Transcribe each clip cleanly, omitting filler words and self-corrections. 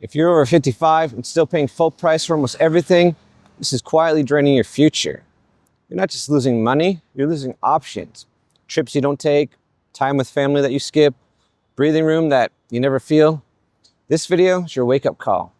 If you're over 55 and still paying full price for almost everything, this is quietly draining your future. You're not just losing money, you're losing options. Trips you don't take, time with family that you skip, breathing room that you never feel. This video is your wake-up call.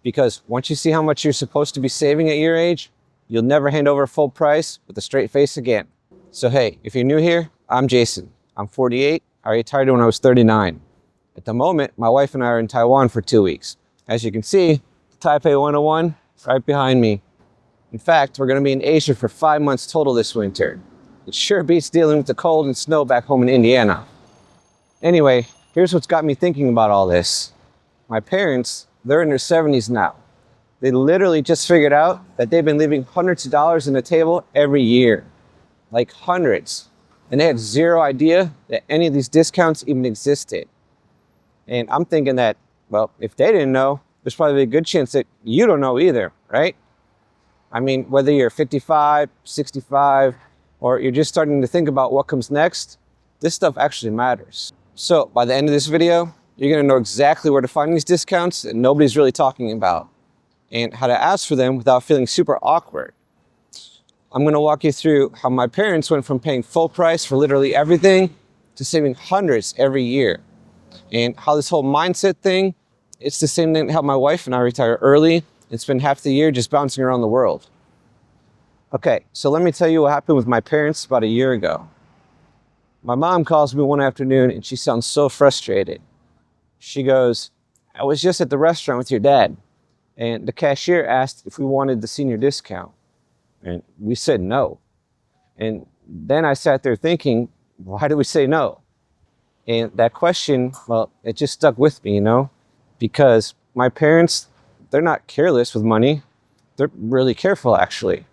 Because once you see how much you're supposed to be saving at your age, you'll never hand over full price with a straight face again. So hey, if you're new here, I'm Jason. I'm 48. I retired when I was 39. At the moment, my wife and I are in Taiwan for 2 weeks. As you can see, Taipei 101 right behind me. In fact, we're going to be in Asia for 5 months total this winter. It sure beats dealing with the cold and snow back home in Indiana. Anyway, here's what's got me thinking about all this. My parents, they're in their 70s now. They literally just figured out that they've been leaving hundreds of dollars on the table every year. Like hundreds. And they had zero idea that any of these discounts even existed. And I'm thinking that, well, if they didn't know, there's probably a good chance that you don't know either, right? I mean, whether you're 55, 65, or you're just starting to think about what comes next, this stuff actually matters. So by the end of this video, you're gonna know exactly where to find these discounts that nobody's really talking about, and how to ask for them without feeling super awkward. I'm gonna walk you through how my parents went from paying full price for literally everything to saving hundreds every year. And how this whole mindset thing, it's the same thing how my wife and I retire early and spend half the year just bouncing around the world. Okay, so let me tell you what happened with my parents about a year ago. My mom calls me one afternoon and she sounds so frustrated. She goes, "I was just at the restaurant with your dad, and the cashier asked if we wanted the senior discount. And we said no. And then I sat there thinking, why did we say no? And that question, well, it just stuck with me, because my parents, they're not careless with money. They're really careful, actually.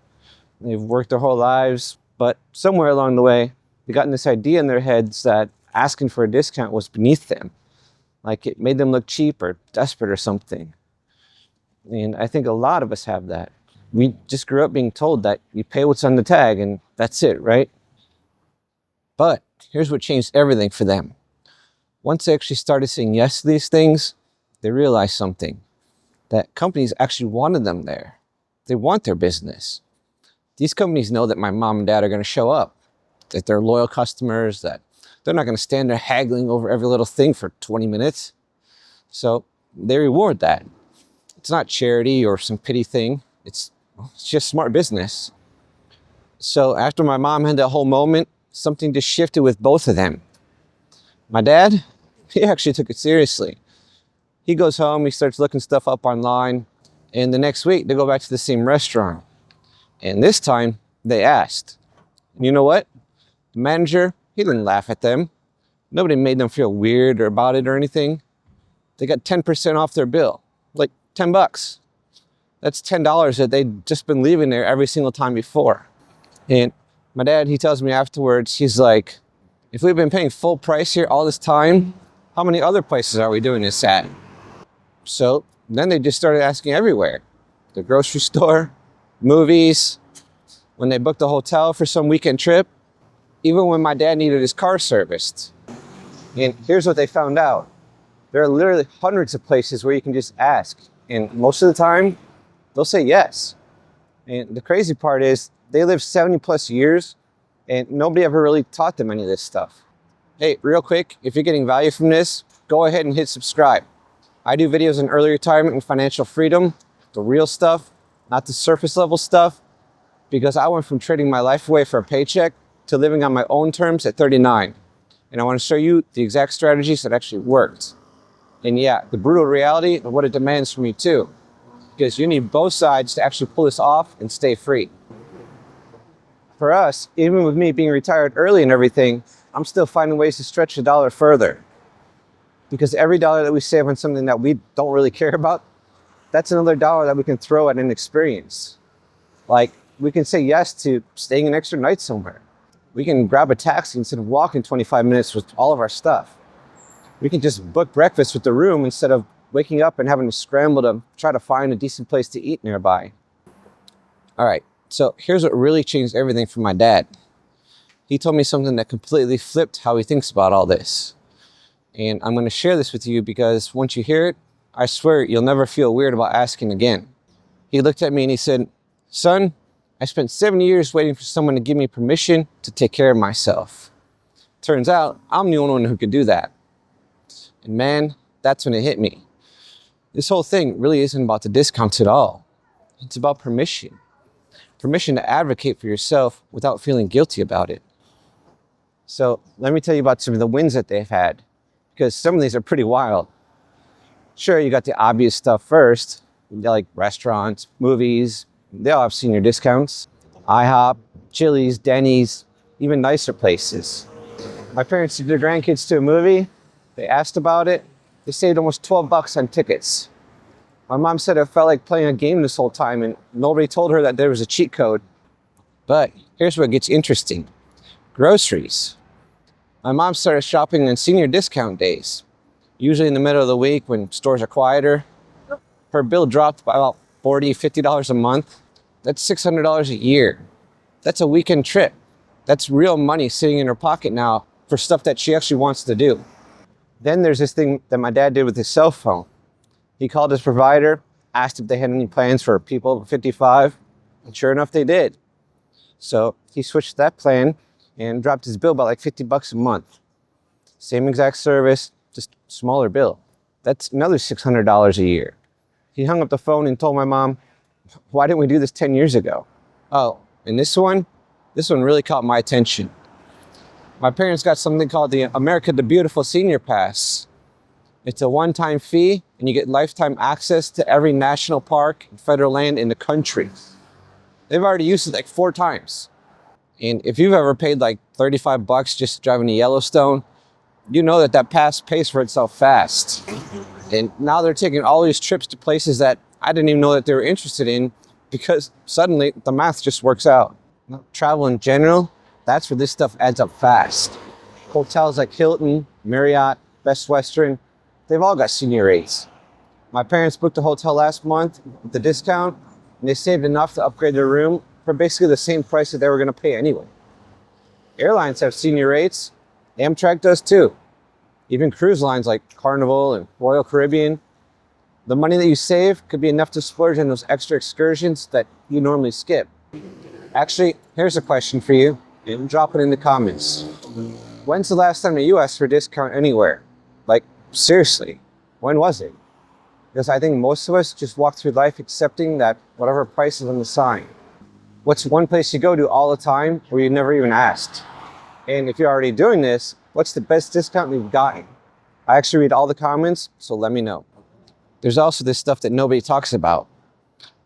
They've worked their whole lives, but somewhere along the way, they gotten this idea in their heads that asking for a discount was beneath them. Like it made them look cheap or desperate or something. And I think a lot of us have that. We just grew up being told that you pay what's on the tag and that's it, right? But here's what changed everything for them. Once they actually started saying yes to these things, they realized something, that companies actually wanted them there. They want their business. These companies know that my mom and dad are going to show up, that they're loyal customers, that they're not going to stand there haggling over every little thing for 20 minutes. So they reward that. It's not charity or some pity thing. It's just smart business. So after my mom had that whole moment, something just shifted with both of them. My dad, he actually took it seriously. He goes home, he starts looking stuff up online, and the next week they go back to the same restaurant. And this time they asked. And you know what? The manager, he didn't laugh at them. Nobody made them feel weird or about it or anything. They got 10% off their bill, like 10 bucks. That's $10 that they'd just been leaving there every single time before. And my dad, he tells me afterwards, he's like, if we've been paying full price here all this time, how many other places are we doing this at? So then they just started asking everywhere. The grocery store, movies, when they booked a hotel for some weekend trip, even when my dad needed his car serviced. And here's what they found out. There are literally hundreds of places where you can just ask. And most of the time, they'll say yes. And the crazy part is they live 70 plus years and nobody ever really taught them any of this stuff. Hey, real quick, if you're getting value from this, go ahead and hit subscribe. I do videos on early retirement and financial freedom, the real stuff, not the surface level stuff, because I went from trading my life away for a paycheck to living on my own terms at 39. And I want to show you the exact strategies that actually worked. And yeah, the brutal reality of what it demands from you too, because you need both sides to actually pull this off and stay free. For us, even with me being retired early and everything, I'm still finding ways to stretch the dollar further. Because every dollar that we save on something that we don't really care about, that's another dollar that we can throw at an experience. Like, we can say yes to staying an extra night somewhere. We can grab a taxi instead of walking 25 minutes with all of our stuff. We can just book breakfast with the room instead of waking up and having to scramble to try to find a decent place to eat nearby. All right, so here's what really changed everything for my dad. He told me something that completely flipped how he thinks about all this. And I'm going to share this with you because once you hear it, I swear you'll never feel weird about asking again. He looked at me and he said, son, I spent 7 years waiting for someone to give me permission to take care of myself. Turns out I'm the only one who could do that. And man, that's when it hit me. This whole thing really isn't about the discounts at all. It's about permission. Permission to advocate for yourself without feeling guilty about it. So let me tell you about some of the wins that they've had, because some of these are pretty wild. Sure, you got the obvious stuff first, like restaurants, movies, they all have senior discounts. IHOP, Chili's, Denny's, even nicer places. My parents took their grandkids to a movie. They asked about it. They saved almost $12 on tickets. My mom said it felt like playing a game this whole time and nobody told her that there was a cheat code. But here's what gets interesting. Groceries. My mom started shopping on senior discount days, usually in the middle of the week when stores are quieter. Her bill dropped by about $40, $50 a month. That's $600 a year. That's a weekend trip. That's real money sitting in her pocket now for stuff that she actually wants to do. Then there's this thing that my dad did with his cell phone. He called his provider, asked if they had any plans for people over 55, and sure enough, they did. So he switched that plan and dropped his bill by like $50 a month. Same exact service, just smaller bill. That's another $600 a year. He hung up the phone and told my mom, why didn't we do this 10 years ago? Oh, and this one really caught my attention. My parents got something called the America the Beautiful Senior Pass. It's a one-time fee and you get lifetime access to every national park and federal land in the country. They've already used it like 4 times. And if you've ever paid like $35 just driving to Yellowstone, you know that pass pays for itself fast. And now they're taking all these trips to places that I didn't even know that they were interested in because suddenly the math just works out. Travel in general, that's where this stuff adds up fast. Hotels like Hilton, Marriott, Best Western, they've all got senior rates. My parents booked a hotel last month with the discount and they saved enough to upgrade their room for basically the same price that they were going to pay anyway. Airlines have senior rates. Amtrak does too. Even cruise lines like Carnival and Royal Caribbean. The money that you save could be enough to splurge on those extra excursions that you normally skip. Actually, here's a question for you, and drop it in the comments. When's the last time that you asked for a discount anywhere? Like, seriously, when was it? Because I think most of us just walk through life accepting that whatever price is on the sign. What's one place you go to all the time where you never even asked? And if you're already doing this, what's the best discount you've gotten? I actually read all the comments, so let me know. There's also this stuff that nobody talks about.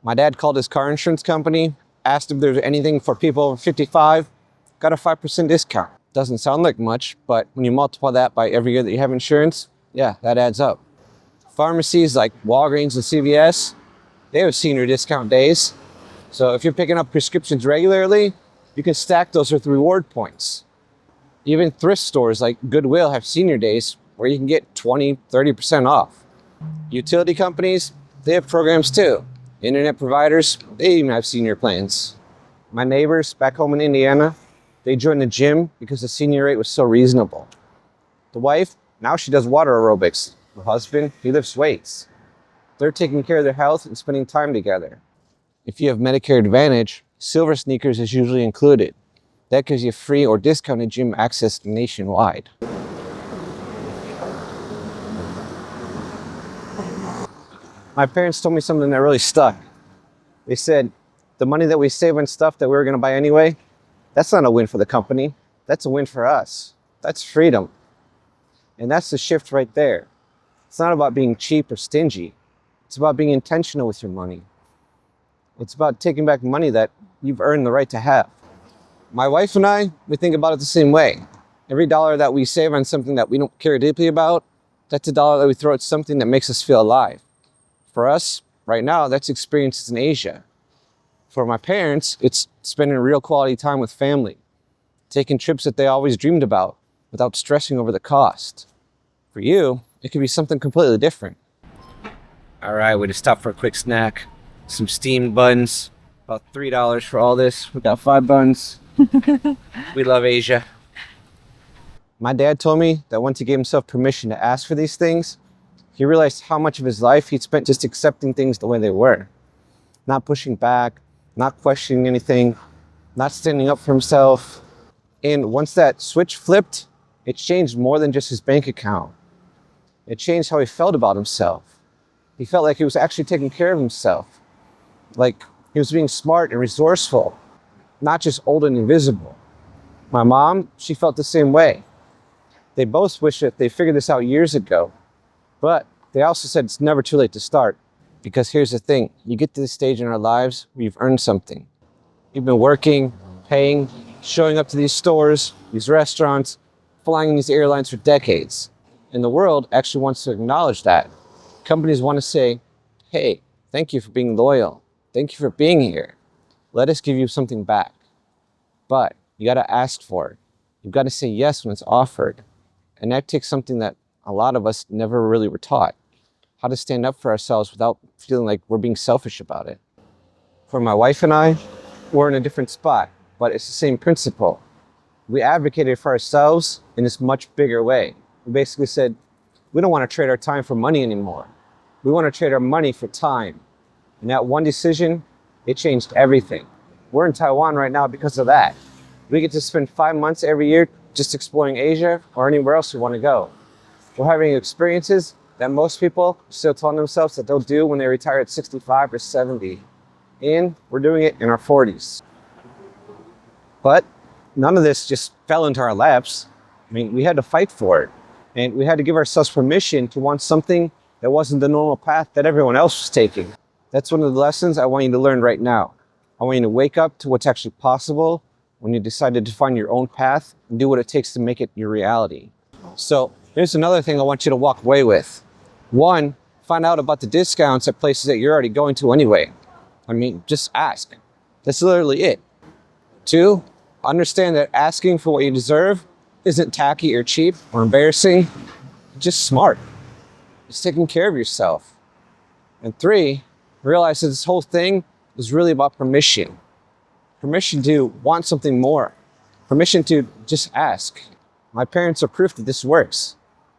My dad called his car insurance company, asked if there's anything for people over 55, got a 5% discount. Doesn't sound like much, but when you multiply that by every year that you have insurance, yeah, that adds up. Pharmacies like Walgreens and CVS, they have senior discount days. So if you're picking up prescriptions regularly, you can stack those with reward points. Even thrift stores like Goodwill have senior days where you can get 20, 30% off. Utility companies, they have programs too. Internet providers, they even have senior plans. My neighbors back home in Indiana, they joined the gym because the senior rate was so reasonable. The wife, now she does water aerobics. The husband, he lifts weights. They're taking care of their health and spending time together. If you have Medicare Advantage, Silver Sneakers is usually included. That gives you free or discounted gym access nationwide. My parents told me something that really stuck. They said, the money that we save on stuff that we were going to buy anyway, that's not a win for the company. That's a win for us. That's freedom. And that's the shift right there. It's not about being cheap or stingy. It's about being intentional with your money. It's about taking back money that you've earned the right to have. My wife and I, we think about it the same way. Every dollar that we save on something that we don't care deeply about, that's a dollar that we throw at something that makes us feel alive. For us, right now, that's experiences in Asia. For my parents, it's spending real quality time with family, taking trips that they always dreamed about without stressing over the cost. For you, it could be something completely different. All right, we just stopped for a quick snack. Some steamed buns, about $3 for all this. We got 5 buns. We love Asia. My dad told me that once he gave himself permission to ask for these things, He realized how much of his life he'd spent just accepting things the way they were, not pushing back, not questioning anything, not standing up for himself. And once that switch flipped, it changed more than just his bank account. It changed how he felt about himself. He felt like he was actually taking care of himself, like he was being smart and resourceful, not just old and invisible. My mom, she felt the same way. They both wish that they figured this out years ago, but they also said it's never too late to start. Because here's the thing, you get to this stage in our lives where you've earned something. You've been working, paying, showing up to these stores, these restaurants, flying in these airlines for decades. And the world actually wants to acknowledge that. Companies want to say, hey, thank you for being loyal. Thank you for being here. Let us give you something back. But you got to ask for it. You've got to say yes when it's offered. And that takes something that a lot of us never really were taught. How to stand up for ourselves without feeling like we're being selfish about it. For my wife and I, we're in a different spot, but it's the same principle. We advocated for ourselves in this much bigger way. We basically said, we don't want to trade our time for money anymore. We want to trade our money for time. And that one decision, it changed everything. We're in Taiwan right now because of that. We get to spend 5 months every year just exploring Asia or anywhere else we want to go. We're having experiences that most people are still telling themselves that they'll do when they retire at 65 or 70. And we're doing it in our 40s. But none of this just fell into our laps. I mean, we had to fight for it. And we had to give ourselves permission to want something that wasn't the normal path that everyone else was taking. That's one of the lessons I want you to learn right now. I want you to wake up to what's actually possible when you decide to define your own path and do what it takes to make it your reality. So here's another thing I want you to walk away with. 1, find out about the discounts at places that you're already going to anyway. I mean, just ask. That's literally it. 2, understand that asking for what you deserve isn't tacky or cheap or embarrassing, just smart. It's taking care of yourself. And 3, realize that this whole thing is really about permission. Permission to want something more. Permission to just ask. My parents are proof that this works.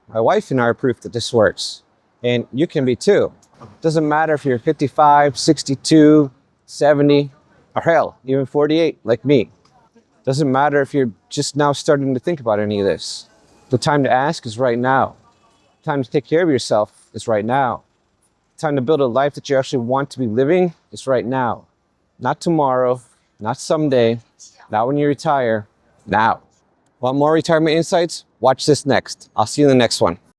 My wife and I are proof that this works. And you can be too. Doesn't matter if you're 55, 62, 70, or hell, even 48 like me. Doesn't matter if you're just now starting to think about any of this. The time to ask is right now. The time to take care of yourself is right now. The time to build a life that you actually want to be living is right now. Not tomorrow, not someday, not when you retire, now. Want more retirement insights? Watch this next. I'll see you in the next one.